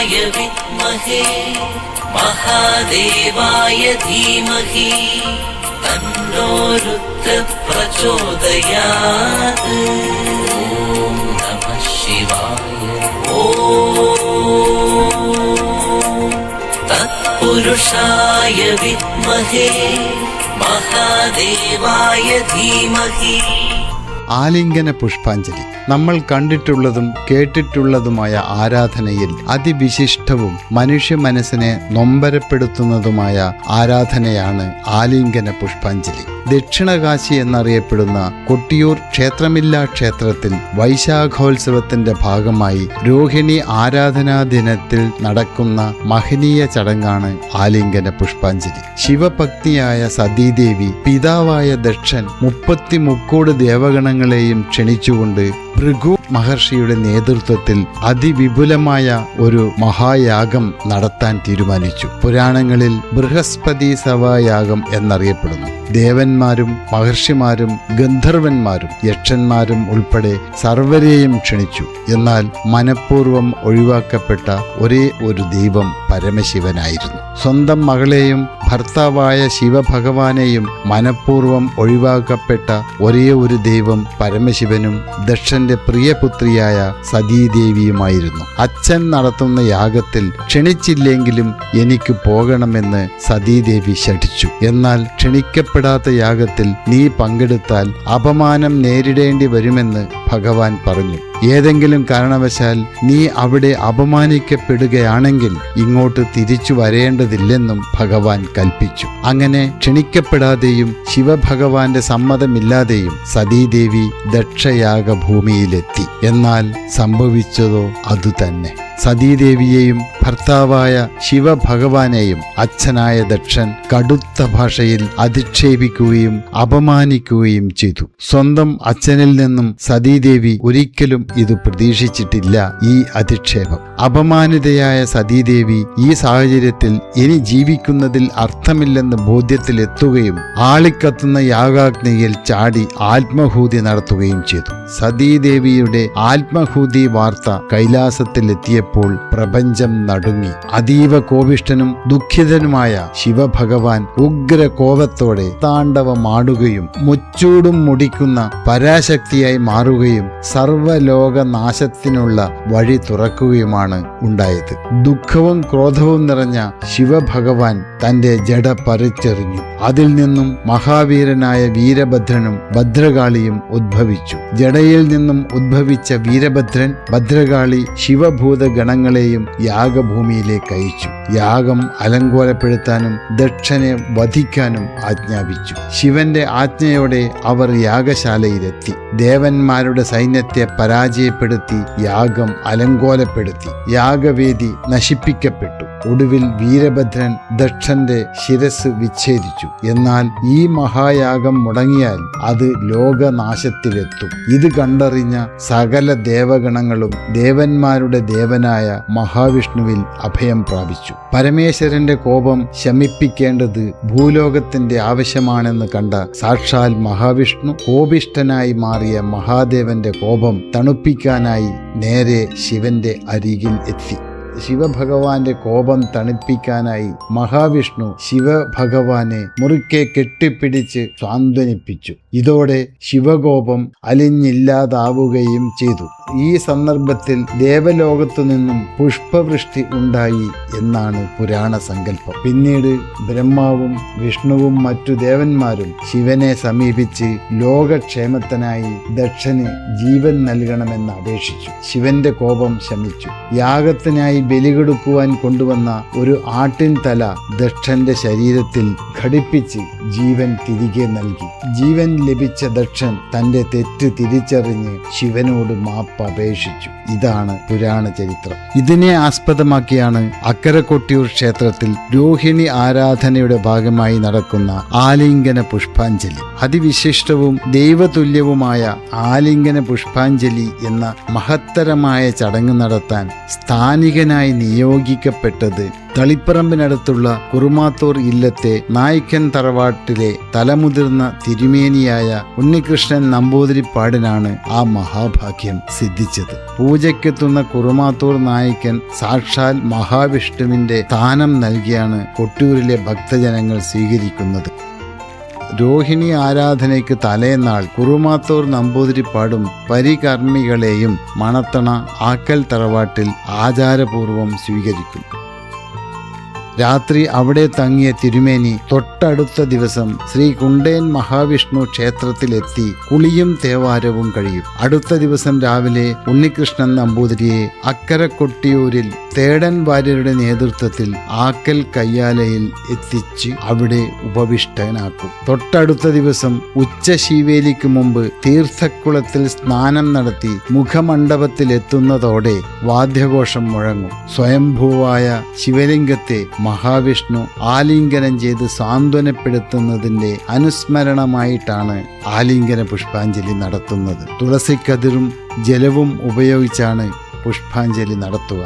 വിദ്മഹേ മഹാദേവായ ധീമഹി തന്നോ രുദ്രഃ പ്രചോദയാത്. ഓം നമഃ ശിവായ. ഓം തത്പുരുഷായ വിദ്മഹേ മഹാദേവായ ധീമഹി. ആലിംഗന പുഷ്പാഞ്ജലി നമ്മൾ കണ്ടിട്ടുള്ളതും കേട്ടിട്ടുള്ളതുമായ ആരാധനയിൽ അതിവിശിഷ്ടവും മനുഷ്യ മനസ്സിനെ നൊമ്പരപ്പെടുത്തുന്നതുമായ ആരാധനയാണ് ആലിംഗന പുഷ്പാഞ്ജലി. ദക്ഷിണകാശി എന്നറിയപ്പെടുന്ന കൊട്ടിയൂർ ക്ഷേത്രമില്ലാ ക്ഷേത്രത്തിൽ വൈശാഖോത്സവത്തിന്റെ ഭാഗമായി രോഹിണി ആരാധനാ ദിനത്തിൽ നടക്കുന്ന മഹനീയ ചടങ്ങാണ് ആലിംഗന പുഷ്പാഞ്ജലി. ശിവഭക്തിയായ സതീദേവി പിതാവായ ദക്ഷൻ 30 ദേവഗണങ്ങളെയും ക്ഷണിച്ചുകൊണ്ട് ഭൃഗു മഹർഷിയുടെ നേതൃത്വത്തിൽ അതിവിപുലമായ ഒരു മഹായാഗം നടത്താൻ തീരുമാനിച്ചു. പുരാണങ്ങളിൽ ബൃഹസ്പതി സവായാഗം എന്നറിയപ്പെടുന്നു. ദേവന്മാരും മഹർഷിമാരും ഗന്ധർവന്മാരും യക്ഷന്മാരും ഉൾപ്പെടെ സർവരെയും ക്ഷണിച്ചു. എന്നാൽ മനഃപൂർവ്വം ഒഴിവാക്കപ്പെട്ട ഒരേ ഒരു ദൈവം പരമശിവനായിരുന്നു. സ്വന്തം മകളെയും ഭർത്താവായ ശിവഭഗവാനെയും മനഃപൂർവ്വം ഒഴിവാക്കപ്പെട്ട ഒരേ ഒരു ദൈവം പരമശിവനും ദക്ഷന്റെ പ്രിയപുത്രിയായ സതീദേവിയുമായിരുന്നു. അച്ഛൻ നടത്തുന്ന യാഗത്തിൽ ക്ഷണിച്ചില്ലെങ്കിലും എനിക്ക് പോകണമെന്ന് സതീദേവി ശഠിച്ചു. എന്നാൽ ക്ഷണിക്കപ്പെടാത്ത യാഗത്തിൽ നീ പങ്കെടുത്താൽ അപമാനം നേരിടേണ്ടി വരുമെന്ന് ഭഗവാൻ പറഞ്ഞു. ഏതെങ്കിലും കാരണവശാൽ നീ അവിടെ അപമാനിക്കപ്പെടുകയാണെങ്കിൽ ഇങ്ങോട്ട് തിരിച്ചു വരേണ്ടതില്ലെന്നും ഭഗവാൻ കൽപ്പിച്ചു. അങ്ങനെ ക്ഷണിക്കപ്പെടാതെയും ശിവഭഗവാന്റെ സമ്മതമില്ലാതെയും സതീദേവി ദക്ഷയാഗഭൂമിയിലെത്തി. എന്നാൽ സംഭവിച്ചതോ അതുതന്നെ. സതീദേവിയെയും ഭർത്താവായ ശിവഭഗവാനെയും അച്ഛനായ ദക്ഷൻ കടുത്ത ഭാഷയിൽ അധിക്ഷേപിക്കുകയും അപമാനിക്കുകയും ചെയ്തു. സ്വന്തം അച്ഛനിൽ നിന്നും സതീദേവി ഒരിക്കലും ഇത് പ്രതീക്ഷിച്ചിട്ടില്ല. ഈ അധിക്ഷേപം അപമാനിതയായ സതീദേവി ഈ സാഹചര്യത്തിൽ ഇനി ജീവിക്കുന്നതിൽ അർത്ഥമില്ലെന്ന് ബോധ്യത്തിലെത്തുകയും ആളിക്കത്തുന്ന യാഗാഗ്നിയിൽ ചാടി ആത്മഹൂതി നടത്തുകയും ചെയ്തു. സതീദേവിയുടെ ആത്മഹൂതി വാർത്ത കൈലാസത്തിലെത്തിയപ്പോൾ പ്രപഞ്ചം നടുങ്ങി. അതീവ കോപിഷ്ഠനും ദുഃഖിതനുമായ ശിവഭഗവാൻ ഉഗ്ര കോപത്തോടെ താണ്ഡവമാടുകയും മുച്ചൂടും മുടിക്കുന്ന പരാശക്തിയായി മാറുകയും സർവലോകനാശത്തിനുള്ള വഴി തുറക്കുകയുമാണ് ഉണ്ടായത്. ദുഃഖവും ക്രോധവും നിറഞ്ഞ ശിവഭഗവാൻ തന്റെ ജഡ പറിച്ചെറിഞ്ഞു. അതിൽ നിന്നും മഹാവീരനായ വീരഭദ്രനും ഭദ്രകാളിയും ഉദ്ഭവിച്ചു. ജഡയിൽ നിന്നും ഉദ്ഭവിച്ച വീരഭദ്രൻ ഭദ്രകാളി ശിവഭൂത ഗണങ്ങളെയും യാഗഭൂമിയിലേക്ക് അയച്ചു. യാഗം അലങ്കോലപ്പെടുത്താനും ദക്ഷനെ വധിക്കാനും ആജ്ഞാപിച്ചു. ശിവന്റെ ആജ്ഞയോടെ അവർ യാഗശാലയിലെത്തി. ദേവന്മാരുടെ സൈന്യത്തെ പരാജയപ്പെടുത്തി യാഗം അലങ്കോലപ്പെടുത്തി. യാഗവേദി നശിപ്പിക്കപ്പെട്ടു. ഒടുവിൽ വീരഭദ്രൻ ദക്ഷന്റെ ശിരസ് വിച്ഛേദിച്ചു. എന്നാൽ ഈ മഹായാഗം മുടങ്ങിയാൽ അത് ലോകനാശത്തിലെത്തും. ഇത് കണ്ടറിഞ്ഞ സകല ദേവഗണങ്ങളും ദേവന്മാരുടെ ദേവനായ മഹാവിഷ്ണുവിൽ അഭയം പ്രാപിച്ചു. പരമേശ്വരന്റെ കോപം ശമിപ്പിക്കേണ്ടത് ഭൂലോകത്തിന്റെ ആവശ്യമാണെന്ന് കണ്ട സാക്ഷാൽ മഹാവിഷ്ണു കോപിഷ്ഠനായി മാറിയ മഹാദേവന്റെ കോപം തണുപ്പിക്കാനായി നേരെ ശിവന്റെ അരികിൽ എത്തി. ശിവഭഗവാന്റെ കോപം തണുപ്പിക്കാനായി മഹാവിഷ്ണു ശിവഭഗവാനെ മുറുക്കെ കെട്ടിപ്പിടിച്ച് സാന്ത്വനിപ്പിച്ചു. ഇതോടെ ശിവകോപം അലിഞ്ഞില്ലാതാവുകയും ചെയ്തു. ഈ സന്ദർഭത്തിൽ ദേവലോകത്തു നിന്നും പുഷ്പവൃഷ്ടി ഉണ്ടായി എന്നാണ് പുരാണ സങ്കല്പം. പിന്നീട് ബ്രഹ്മാവും വിഷ്ണുവും മറ്റു ദേവന്മാരും ശിവനെ സമീപിച്ച് ലോകക്ഷേമത്തിനായി ദക്ഷന് ജീവൻ നൽകണമെന്ന് അപേക്ഷിച്ചു. ശിവന്റെ കോപം ശമിച്ചു. യാഗത്തിനായി ബലികൊടുക്കുവാൻ കൊണ്ടുവന്ന ഒരു ആട്ടിൻ തല ദക്ഷന്റെ ശരീരത്തിൽ ഘടിപ്പിച്ച് ജീവൻ തിരികെ നൽകി. ജീവൻ ലഭിച്ച ദക്ഷൻ തന്റെ തെറ്റ് തിരിച്ചറിഞ്ഞ് ശിവനോട് മാപ്പ് അപേക്ഷിച്ചു. ഇതാണ് പുരാണ ചരിത്രം. ഇതിനെ ആസ്പദമാക്കിയാണ് അക്കര കൊട്ടിയൂർ ക്ഷേത്രത്തിൽ രോഹിണി ആരാധനയുടെ ഭാഗമായി നടക്കുന്ന ആലിംഗന പുഷ്പാഞ്ജലി. അതിവിശിഷ്ടവും ദൈവതുല്യവുമായ ആലിംഗന പുഷ്പാഞ്ജലി എന്ന മഹത്തരമായ ചടങ്ങ് നടത്താൻ സ്ഥാനികനായി നിയോഗിക്കപ്പെട്ടത് തളിപ്പറമ്പിനടുത്തുള്ള കുറുമാത്തൂർ ഇല്ലത്തെ നായ്ക്കൻ തറവാട്ടിലെ തലമുതിർന്ന തിരുമേനിയായ ഉണ്ണികൃഷ്ണൻ നമ്പൂതിരിപ്പാടിനാണ് ആ മഹാഭാഗ്യം സിദ്ധിച്ചത്. പൂജയ്ക്കെത്തുന്ന കുറുമാത്തൂർ നായ്ക്കൻ സാക്ഷാൽ മഹാവിഷ്ണുവിന്റെ സ്ഥാനം നൽകിയാണ് കൊട്ടിയൂരിലെ ഭക്തജനങ്ങൾ സ്വീകരിക്കുന്നത്. രോഹിണി ആരാധനയ്ക്ക് തലേന്നാൾ കുറുമാത്തൂർ നമ്പൂതിരിപ്പാടും പരികർമ്മികളെയും മണത്തണ ആക്കൽ തറവാട്ടിൽ ആചാരപൂർവം സ്വീകരിക്കും. രാത്രി അവിടെ തങ്ങിയ തിരുമേനി തൊട്ടടുത്ത ദിവസം ശ്രീ കുണ്ടേൻ മഹാവിഷ്ണു ക്ഷേത്രത്തിലെത്തി കുളിയും തേവാരവും കഴിയും. അടുത്ത ദിവസം രാവിലെ ഉണ്ണികൃഷ്ണൻ നമ്പൂതിരിയെ അക്കരെ കൊട്ടിയൂരിൽ തേടൻ വാര്യരുടെ നേതൃത്വത്തിൽ ആക്കൽ കയ്യാലയിൽ എത്തിച്ച് അവിടെ ഉപവിഷ്ടനാക്കും. തൊട്ടടുത്ത ദിവസം ഉച്ചശീവേലിക്ക് മുമ്പ് തീർത്ഥക്കുളത്തിൽ സ്നാനം നടത്തി മുഖമണ്ഡപത്തിലെത്തുന്നതോടെ വാദ്യഘോഷം മുഴങ്ങും. സ്വയംഭൂവായ ശിവലിംഗത്തെ മഹാവിഷ്ണു ആലിംഗനം ചെയ്ത് സാന്ത്വനപ്പെടുത്തുന്നതിൻ്റെ അനുസ്മരണമായിട്ടാണ് ആലിംഗന പുഷ്പാഞ്ജലി നടത്തുന്നത്. തുളസിക്കതിരും ജലവും ഉപയോഗിച്ചാണ് പുഷ്പാഞ്ജലി നടത്തുക.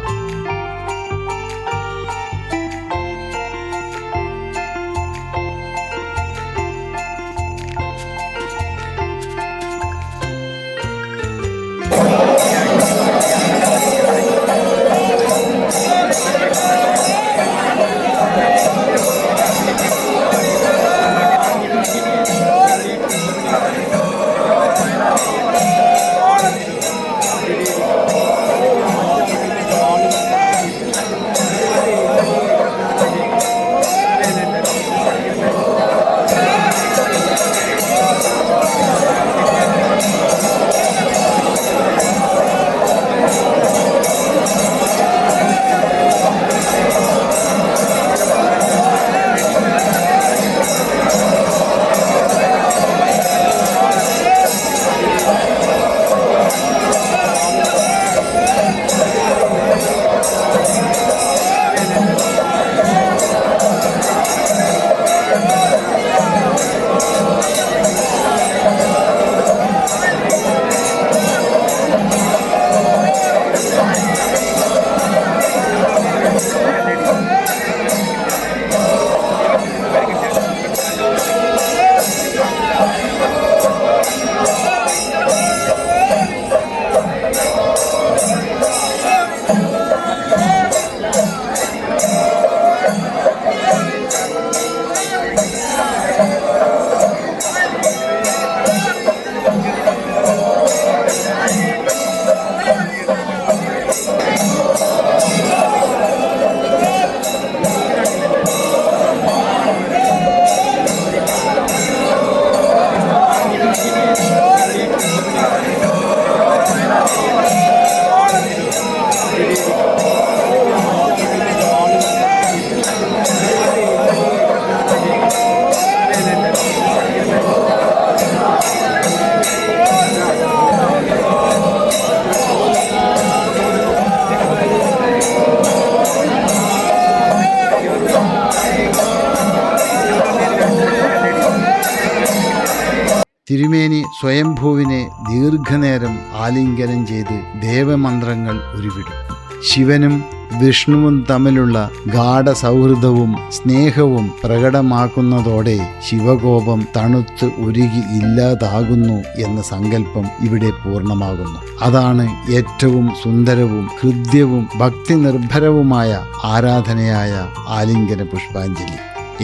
തിരുമേനി സ്വയംഭൂവിനെ ദീർഘനേരം ആലിംഗനം ചെയ്ത് ദേവമന്ത്രങ്ങൾ ഉരുവിടും. ശിവനും വിഷ്ണുവും തമ്മിലുള്ള ഗാഢസൗഹൃദവും സ്നേഹവും പ്രകടമാക്കുന്നതോടെ ശിവകോപം തണുത്ത് ഉരുകി ഇല്ലാതാകുന്നു എന്ന സങ്കല്പം ഇവിടെ പൂർണ്ണമാകുന്നു. അതാണ് ഏറ്റവും സുന്ദരവും ഹൃദ്യവും ഭക്തി നിർഭരവുമായ ആരാധനയായ ആലിംഗന പുഷ്പാഞ്ജലി.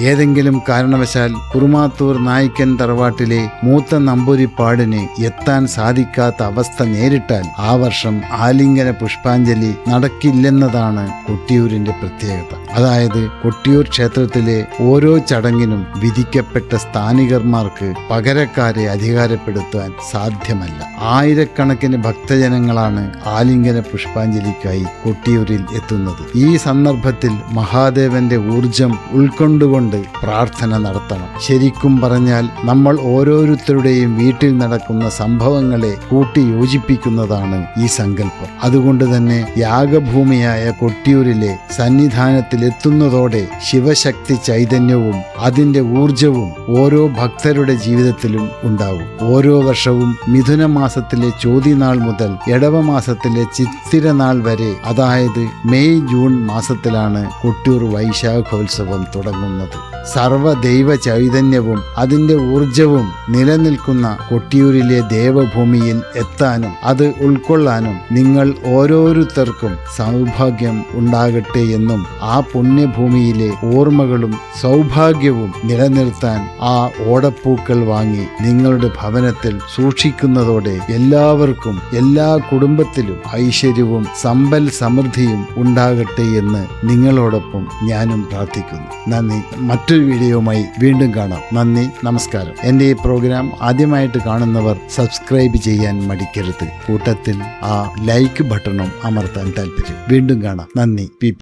ഏതെങ്കിലും കാരണവശാൽ കുറുമാത്തൂർ നായ്ക്കൻ തറവാട്ടിലെ മൂത്ത നമ്പൂതിരിപ്പാടിന് എത്താൻ സാധിക്കാത്ത അവസ്ഥ നേരിട്ടാൽ ആ വർഷം ആലിംഗന പുഷ്പാഞ്ജലി നടക്കില്ലെന്നതാണ് കൊട്ടിയൂരിന്റെ പ്രത്യേകത. അതായത് കൊട്ടിയൂർ ക്ഷേത്രത്തിലെ ഓരോ ചടങ്ങിനും വിധിക്കപ്പെട്ട സ്ഥാനികന്മാർക്ക് പകരക്കാരെ അധികാരപ്പെടുത്താൻ സാധ്യമല്ല. ആയിരക്കണക്കിന് ഭക്തജനങ്ങളാണ് ആലിംഗന പുഷ്പാഞ്ജലിക്കായി കൊട്ടിയൂരിൽ എത്തുന്നത്. ഈ സന്ദർഭത്തിൽ മഹാദേവന്റെ ഊർജം ഉൾക്കൊണ്ടുകൊണ്ട് മനസ്സുകൊണ്ട് പ്രാർത്ഥന നടത്തണം. ശരിക്കും പറഞ്ഞാൽ നമ്മൾ ഓരോരുത്തരുടെയും വീട്ടിൽ നടക്കുന്ന സംഭവങ്ങളെ കൂട്ടി യോജിപ്പിക്കുന്നതാണ് ഈ സങ്കല്പം. അതുകൊണ്ട് തന്നെ യാഗഭൂമിയായ കൊട്ടിയൂരിലെ സന്നിധാനത്തിലെത്തുന്നതോടെ ശിവശക്തി ചൈതന്യവും അതിൻ്റെ ഊർജവും ഓരോ ഭക്തരുടെ ജീവിതത്തിലും ഉണ്ടാവും. ഓരോ വർഷവും മിഥുന മാസത്തിലെ ചോതിനാൾ മുതൽ ഇടവമാസത്തിലെ ചിത്തിരനാൾ വരെ, അതായത് മെയ് ജൂൺ മാസത്തിലാണ് കൊട്ടിയൂർ വൈശാഖോത്സവം തുടങ്ങുന്നത്. സർവദൈവ ചൈതന്യവും അതിൻ്റെ ഊർജവും നിലനിൽക്കുന്ന കൊട്ടിയൂരിലെ ദേവഭൂമിയിൽ എത്താനും അത് ഉൾക്കൊള്ളാനും നിങ്ങൾ ഓരോരുത്തർക്കും സൗഭാഗ്യം ഉണ്ടാകട്ടെ എന്നും ആ പുണ്യഭൂമിയിലെ ഓർമ്മകളും സൗഭാഗ്യവും നിലനിർത്താൻ ആ ഓടപ്പൂക്കൾ വാങ്ങി നിങ്ങളുടെ ഭവനത്തിൽ സൂക്ഷിക്കുന്നതോടെ എല്ലാവർക്കും, എല്ലാ കുടുംബത്തിലും ഐശ്വര്യവും സമ്പൽ സമൃദ്ധിയും ഉണ്ടാകട്ടെ എന്ന് നിങ്ങളോടൊപ്പം ഞാനും പ്രാർത്ഥിക്കുന്നു. നന്ദി. മറ്റൊരു വീഡിയോയുമായി വീണ്ടും കാണാം. നന്ദി, നമസ്കാരം. എൻ്റെ ഈ പ്രോഗ്രാം ആദ്യമായിട്ട് കാണുന്നവർ സബ്സ്ക്രൈബ് ചെയ്യാൻ മടിക്കരുത്. കൂട്ടത്തിൽ ആ ലൈക്ക് ബട്ടണും അമർത്താൻ താല്പര്യം. വീണ്ടും കാണാം. നന്ദി.